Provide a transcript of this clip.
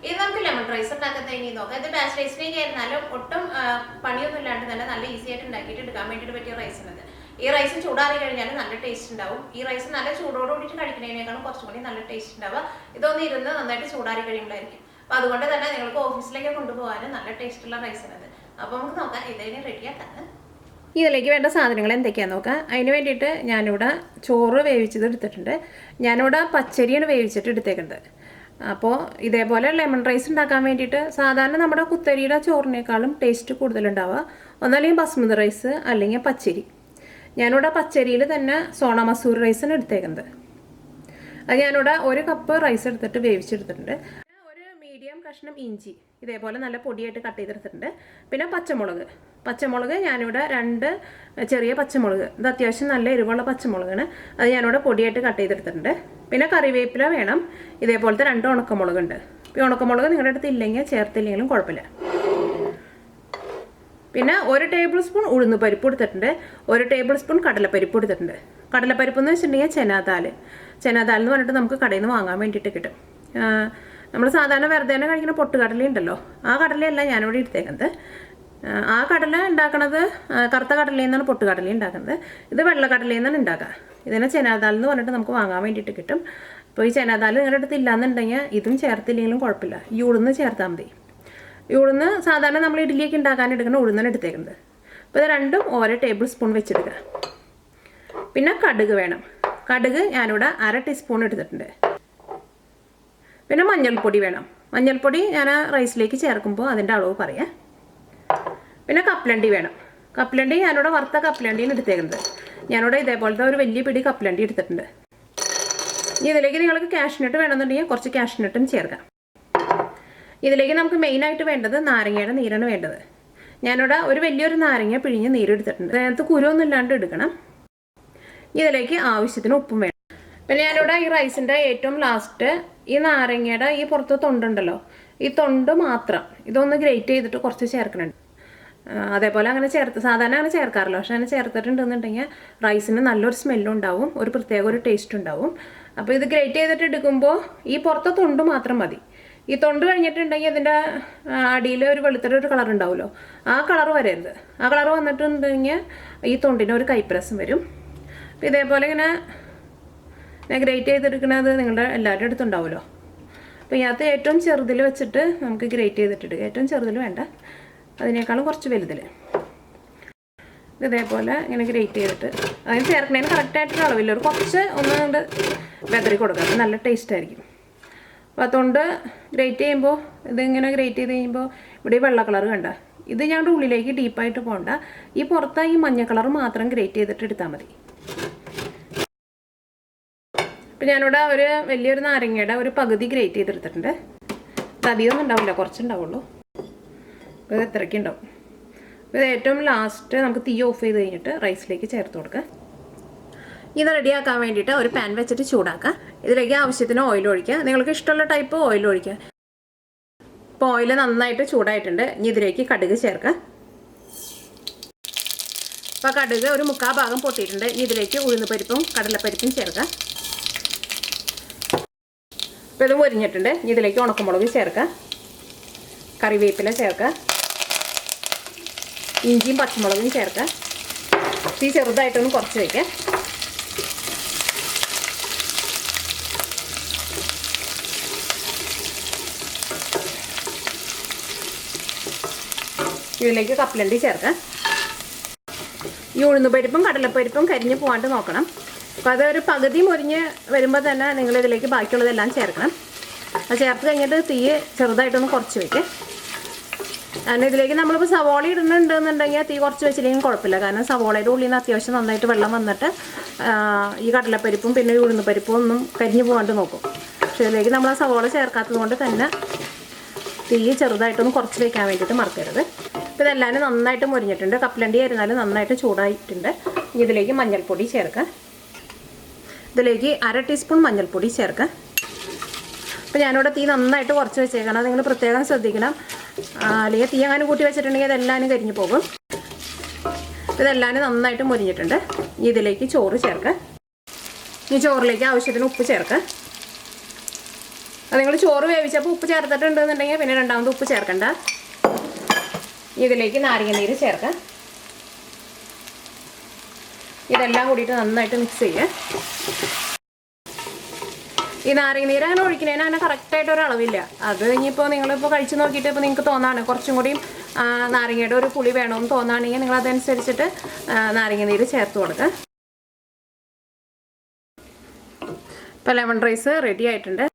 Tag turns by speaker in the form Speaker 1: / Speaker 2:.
Speaker 1: ഇത് നമുക്ക് lemon rice ഉണ്ടാക്കുന്നതിന് നോക്കാം. ഇത് ബാച്ച് റൈസിലേക്ക് ആയിരുന്നാലും ഒട്ടും പണിയൊന്നും ഇല്ലാണ്ട് തന്നെ നല്ല ഈസി ആയിട്ട് ഉണ്ടാക്കിയിട്ട് എടുക്കാൻ വേണ്ടിയിട്ട് പറ്റിയ റൈസാണിത്. ഈ റൈസ് ചൂടാറി കഴിഞ്ഞാൽ നല്ല ടേസ്റ്റ് ഉണ്ടാവും. ഈ റൈസ് നല്ല ചൂടോട് കൂടിയിട്ട് കഴിക്കുന്നതിനേക്കാളും കുറച്ചും കൂടി നല്ല ടേസ്റ്റ് ഉണ്ടാവുക ഇതൊന്നും ഇരുന്ന് നന്നായിട്ട് ചൂടാറി കഴിയുമ്പോഴായിരിക്കും. അപ്പോൾ അതുകൊണ്ട് തന്നെ നിങ്ങൾക്ക് ഓഫീസിലേക്ക് കൊണ്ടുപോകാനും നല്ല ടേസ്റ്റുള്ള റൈസാണിത്. അപ്പോൾ നമുക്ക് നോക്കാം ഇതിനെ റെഡിയാക്കാൻ. ഇതിലേക്ക് വേണ്ട സാധനങ്ങൾ എന്തൊക്കെയാണെന്ന് നോക്കാം. അതിന് വേണ്ടിയിട്ട് ഞാനിവിടെ ചോറ് വേവിച്ചത് എടുത്തിട്ടുണ്ട്. ഞാനിവിടെ പച്ചരിയാണ് വേവിച്ചിട്ട് എടുത്തേക്കുന്നത്. അപ്പോൾ ഇതേപോലെ ലെമൺ റൈസ് ഉണ്ടാക്കാൻ വേണ്ടിയിട്ട് സാധാരണ നമ്മുടെ കുത്തരിയുടെ ചോറിനേക്കാളും ടേസ്റ്റ് കൂടുതലുണ്ടാവുക ഒന്നല്ലെങ്കിൽ ബസ്മതി റൈസ് അല്ലെങ്കിൽ പച്ചരി. ഞാനിവിടെ പച്ചരിയിൽ തന്നെ സോണ മസൂർ റൈസാണ് എടുത്തേക്കുന്നത്. അത് ഞാനിവിടെ 1 കപ്പ് റൈസ് എടുത്തിട്ട് വേവിച്ചെടുത്തിട്ടുണ്ട്. ഒരു മീഡിയം കഷ്ണം ഇഞ്ചി ഇതേപോലെ നല്ല പൊടിയായിട്ട് കട്ട് ചെയ്തെടുത്തിട്ടുണ്ട്. പിന്നെ പച്ചമുളക് ഞാനിവിടെ 2 ചെറിയ പച്ചമുളക്, ഇത് അത്യാവശ്യം നല്ല എരിവുള്ള പച്ചമുളകാണ്, അത് ഞാനിവിടെ പൊടിയായിട്ട് കട്ട് ചെയ്തെടുത്തിട്ടുണ്ട്. പിന്നെ കറിവേപ്പില വേണം. ഇതേപോലത്തെ 2 ഉണക്കമുളകുണ്ട്. ഈ ഉണക്കമുളക് നിങ്ങളുടെ അടുത്ത് ഇല്ലെങ്കിൽ ചേർത്തില്ലെങ്കിലും കുഴപ്പമില്ല. പിന്നെ 1 ടേബിൾ സ്പൂൺ ഉഴുന്ന് പരിപ്പ് എടുത്തിട്ടുണ്ട്. 1 ടേബിൾ സ്പൂൺ കടലപ്പരിപ്പ് എടുത്തിട്ടുണ്ട്. കടലപ്പരിപ്പ് എന്ന് വെച്ചിട്ടുണ്ടെങ്കിൽ ചെനാദാൽ എന്ന് പറഞ്ഞിട്ട് നമുക്ക് കടയിൽ നിന്ന് വാങ്ങാൻ വേണ്ടിയിട്ട് കിട്ടും. നമ്മൾ സാധാരണ വെറുതെ തന്നെ കഴിക്കുന്ന പൊട്ടുകടല ഉണ്ടല്ലോ, ആ കടലയല്ല ഞാനിവിടെ എടുത്തേക്കുന്നത്. ആ കടല ഉണ്ടാക്കണത് കറുത്ത കടലയിൽ നിന്നാണ് പൊട്ടുകടല ഉണ്ടാക്കുന്നത്. ഇത് വെള്ളക്കടലയിൽ നിന്നാണ് ഉണ്ടാക്കുക. ഇതിനെ ചെനാദാൽ എന്ന് പറഞ്ഞിട്ട് നമുക്ക് വാങ്ങാൻ വേണ്ടിയിട്ട് കിട്ടും. അപ്പോൾ ഈ ചെനാദാൽ നിങ്ങളുടെ അടുത്ത് ഇല്ലയെന്നുണ്ടെങ്കിൽ ഇതും ചേർത്തില്ലെങ്കിലും കുഴപ്പമില്ല, ഈ ഉഴുന്ന് ചേർത്താൽ മതി. ഈ ഉഴുന്ന് സാധാരണ നമ്മൾ ഇഡ്ഡലിയൊക്കെ ഉണ്ടാക്കാൻ എടുക്കുന്ന ഉഴുന്നാണ് എടുത്തേക്കുന്നത്. അപ്പോൾ ഇത് രണ്ടും 1 ടേബിൾ സ്പൂൺ വെച്ചെടുക്കുക. പിന്നെ കടുക് വേണം. കടുക് ഞാനിവിടെ 1/2 ടീസ്പൂൺ എടുത്തിട്ടുണ്ട്. പിന്നെ മഞ്ഞൾപ്പൊടി വേണം. മഞ്ഞൾപ്പൊടി ഞാൻ റൈസിലേക്ക് ചേർക്കുമ്പോൾ അതിൻ്റെ അളവ് പറയാം. പിന്നെ കപ്പലണ്ടി വേണം. കപ്പലണ്ടി ഞാനിവിടെ വറുത്ത കപ്പലണ്ടിയാണ് എടുത്തേക്കുന്നത്. ഞാനിവിടെ ഇതേപോലത്തെ ഒരു വലിയ പിടി കപ്പലണ്ടി എടുത്തിട്ടുണ്ട്. ഇതിലേക്ക് നിങ്ങൾക്ക് കാഷ്നട്ട് വേണമെന്നുണ്ടെങ്കിൽ കുറച്ച് കാഷ്നട്ടും ചേർക്കാം. ഇതിലേക്ക് നമുക്ക് മെയിനായിട്ട് വേണ്ടത് നാരങ്ങയുടെ നീരാണ് വേണ്ടത്. ഞാനിവിടെ ഒരു വലിയൊരു നാരങ്ങ പിഴിഞ്ഞ് നീരെടുത്തിട്ടുണ്ട്. അതിനകത്ത് കുരുവൊന്നും ഇല്ലാണ്ട് എടുക്കണം. ഇതിലേക്ക് ആവശ്യത്തിന് ഉപ്പും വേണം. പിന്നെ ഞാനിവിടെ ഈ റൈസിൻ്റെ ഏറ്റവും ലാസ്റ്റ് ഈ നാരങ്ങയുടെ ഈ പുറത്ത് തൊണ്ടുണ്ടല്ലോ, ഈ തൊണ്ട് മാത്രം ഇതൊന്ന് ഗ്രേറ്റ് ചെയ്തിട്ട് കുറച്ച് ചേർക്കുന്നുണ്ട്. അതേപോലെ അങ്ങനെ സാധാരണ അങ്ങനെ ചേർക്കാറില്ല, പക്ഷെ അങ്ങനെ ചേർത്തിട്ടുണ്ടെന്നുണ്ടെങ്കിൽ റൈസിന് നല്ലൊരു സ്മെല്ലും ഉണ്ടാവും, ഒരു പ്രത്യേക ഒരു ടേസ്റ്റ് ഉണ്ടാവും. അപ്പോൾ ഇത് ഗ്രേറ്റ് ചെയ്തിട്ട് എടുക്കുമ്പോൾ ഈ പുറത്തെ തൊണ്ട് മാത്രം മതി. ഈ തൊണ്ട് കഴിഞ്ഞിട്ടുണ്ടെങ്കിൽ അതിൻ്റെ അടിയിൽ ഒരു വെളുത്തൊരു ഒരു കളർ ഉണ്ടാവുമല്ലോ, ആ കളർ വരരുത്. ആ കളർ വന്നിട്ടുണ്ടെങ്കിൽ ഈ തൊണ്ടിന് ഒരു കൈപ്രസം വരും. അപ്പോൾ ഇതേപോലെ ഇങ്ങനെ ഗ്രേറ്റ് ചെയ്തെടുക്കുന്നത് നിങ്ങളുടെ എല്ലാവരുടെ അടുത്തുണ്ടാവുമല്ലോ. അപ്പോൾ ഇതിനകത്ത് ഏറ്റവും ചെറുതിൽ വെച്ചിട്ട് നമുക്ക് ഗ്രേറ്റ് ചെയ്തിട്ടെടുക്കുക. ഏറ്റവും ചെറുതിൽ വേണ്ട, അതിനേക്കാളും കുറച്ച് വലുതിൽ. ഇതേപോലെ ഇങ്ങനെ ഗ്രേറ്റ് ചെയ്തിട്ട് അതിന് ചേർക്കുന്നതിന് കറക്റ്റായിട്ടൊരു അളവില്ല, ഒരു കുറച്ച് ഒന്ന് കൊണ്ട് വെതറി കൊടുക്കുക, അപ്പോൾ നല്ല ടേസ്റ്റ് ആയിരിക്കും. അപ്പോൾ അതുകൊണ്ട് ഗ്രേറ്റ് ചെയ്യുമ്പോൾ ഇതിങ്ങനെ ഗ്രേറ്റ് ചെയ്ത് കഴിയുമ്പോൾ ഇവിടെ ഈ വെള്ള കളർ കണ്ട, ഇത് ഞങ്ങളുടെ ഉള്ളിലേക്ക് ഡീപ്പായിട്ട് പോകണ്ട, ഈ പുറത്ത് ഈ മഞ്ഞ കളർ മാത്രം ഗ്രേറ്റ് ചെയ്തിട്ട് എടുത്താൽ മതി. അപ്പോൾ ഞാനിവിടെ ഒരു വലിയൊരു നാരങ്ങയുടെ ഒരു പകുതി ഗ്രേറ്റ് ചെയ്തെടുത്തിട്ടുണ്ട്. അധികമൊന്നും ഉണ്ടാവില്ല, കുറച്ചുണ്ടാവുള്ളൂ. അപ്പോൾ ഇത് ഇത്രയ്ക്ക് ഉണ്ടാവും. അപ്പോൾ ഇത് ഏറ്റവും ലാസ്റ്റ് നമുക്ക് തീ ഓഫ് ചെയ്ത് കഴിഞ്ഞിട്ട് റൈസിലേക്ക് ചേർത്ത് കൊടുക്കുക. ഇത് റെഡിയാക്കാൻ വേണ്ടിയിട്ട് ഒരു പാൻ വെച്ചിട്ട് ചൂടാക്കുക. ഇതിലേക്ക് ആവശ്യത്തിന് ഓയിൽ ഒഴിക്കുക. നിങ്ങൾക്ക് ഇഷ്ടമുള്ള ടൈപ്പ് ഓയിൽ ഒഴിക്കുക. ഇപ്പോൾ ഓയിൽ നന്നായിട്ട് ചൂടായിട്ടുണ്ട്. ഇനി ഇതിലേക്ക് കടുക് ചേർക്കുക. അപ്പോൾ കടുക് ഒരു 3/4 ഭാഗം പൊട്ടിയിട്ടുണ്ട്. ഇനി ഇതിലേക്ക് ഉഴുന്ന് പരിപ്പും കടലപ്പരിപ്പും ചേർക്കുക. അപ്പോൾ ഇത് പൊരിഞ്ഞിട്ടുണ്ട്. ഇനി ഇതിലേക്ക് ഉണക്കമുളക് ചേർക്കുക, കറിവേപ്പില ചേർക്കുക, ഇഞ്ചിയും പച്ചമുളകും ചേർക്കുക. തീ ചെറുതായിട്ടൊന്ന് കുറച്ച് വയ്ക്കുക. ഇതിലേക്ക് കപ്പലണ്ടി ചേർക്കുക. ഈ ഉഴുന്നുപരിപ്പും കടലപ്പരിപ്പും കരിഞ്ഞ് പോകാണ്ട് നോക്കണം. അപ്പോൾ അതൊരു പകുതി മുരിഞ്ഞ് വരുമ്പോൾ തന്നെ നിങ്ങളിതിലേക്ക് ബാക്കിയുള്ളതെല്ലാം ചേർക്കണം. അത് ചേർത്ത് കഴിഞ്ഞിട്ട് തീ ചെറുതായിട്ടൊന്ന് കുറച്ച് വയ്ക്കുക. കാരണം ഇതിലേക്ക് നമ്മളിപ്പോൾ സവോള ഇടുന്നുണ്ടെന്നുണ്ടെങ്കിൽ തീ കുറച്ച് വെച്ചില്ലെങ്കിൽ കുഴപ്പമില്ല. കാരണം സവോളയുടെ ഉള്ളിൽ നിന്ന് അത്യാവശ്യം നന്നായിട്ട് വെള്ളം വന്നിട്ട് ഈ കടലപ്പരിപ്പും പിന്നെ ഈ ഉഴുന്നുപരിപ്പും ഒന്നും കരിഞ്ഞ് പോകാണ്ട് നോക്കും. പക്ഷേ ഇതിലേക്ക് നമ്മൾ ആ സവോള ചേർക്കാത്തത് കൊണ്ട് തന്നെ തീ ചെറുതായിട്ടൊന്ന് കുറച്ച് വയ്ക്കാൻ വേണ്ടിയിട്ട് മറക്കരുത്. അപ്പോൾ ഇതെല്ലാം നന്നായിട്ട് മുരിഞ്ഞിട്ടുണ്ട്. കപ്പലണ്ടി ആയിരുന്നാലും നന്നായിട്ട് ചൂടായിട്ടുണ്ട്. ഇതിലേക്ക് മഞ്ഞൾപ്പൊടി ചേർക്കുക. ഇതിലേക്ക് 1/2 ടീസ്പൂൺ മഞ്ഞൾപ്പൊടി ചേർക്കുക. അപ്പോൾ ഞാനിവിടെ തീ നന്നായിട്ട് കുറച്ച് വെച്ചേക്കണം, നിങ്ങൾ പ്രത്യേകം ശ്രദ്ധിക്കണം. അല്ലെങ്കിൽ തീ അങ്ങനെ കൂട്ടി വെച്ചിട്ടുണ്ടെങ്കിൽ അതെല്ലാം കരിഞ്ഞു പോകും. ഇതെല്ലാം നന്നായിട്ട് മുരിഞ്ഞിട്ടുണ്ട്. ഇതിലേക്ക് ചോറ് ചേർക്കുക. ഈ ചോറിലേക്ക് ആവശ്യത്തിന് ഉപ്പ് ചേർക്കുക. അത് നിങ്ങൾ ചോറ് വേവിച്ചപ്പോൾ ഉപ്പ് ചേർത്തിട്ടുണ്ടെന്നുണ്ടെങ്കിൽ പിന്നെ രണ്ടാമത് ഉപ്പ് ചേർക്കണ്ട. ഇതിലേക്ക് നാരങ്ങ നീര് ചേർക്കാം. ഇതെല്ലാം കൂടിയിട്ട് നന്നായിട്ട് മിക്സ് ചെയ്യുക. ഈ നാരങ്ങ നീര് അങ്ങനെ ഒഴിക്കുന്നതിന് അങ്ങനെ കറക്റ്റായിട്ട് ഒരു അളവില്ല. അത് ഇനിയിപ്പോൾ നിങ്ങളിപ്പോൾ കഴിച്ച് നോക്കിയിട്ട് ഇപ്പോൾ നിങ്ങൾക്ക് തോന്നാണ് കുറച്ചും കൂടിയും നാരങ്ങയുടെ ഒരു പുളി വേണമെന്ന് തോന്നുകയാണെങ്കിൽ നിങ്ങൾ അതനുസരിച്ചിട്ട് നാരങ്ങ നീര് ചേർത്ത് കൊടുക്കുക. ഇപ്പോൾ ലെമൺ റൈസ് റെഡി ആയിട്ടുണ്ട്.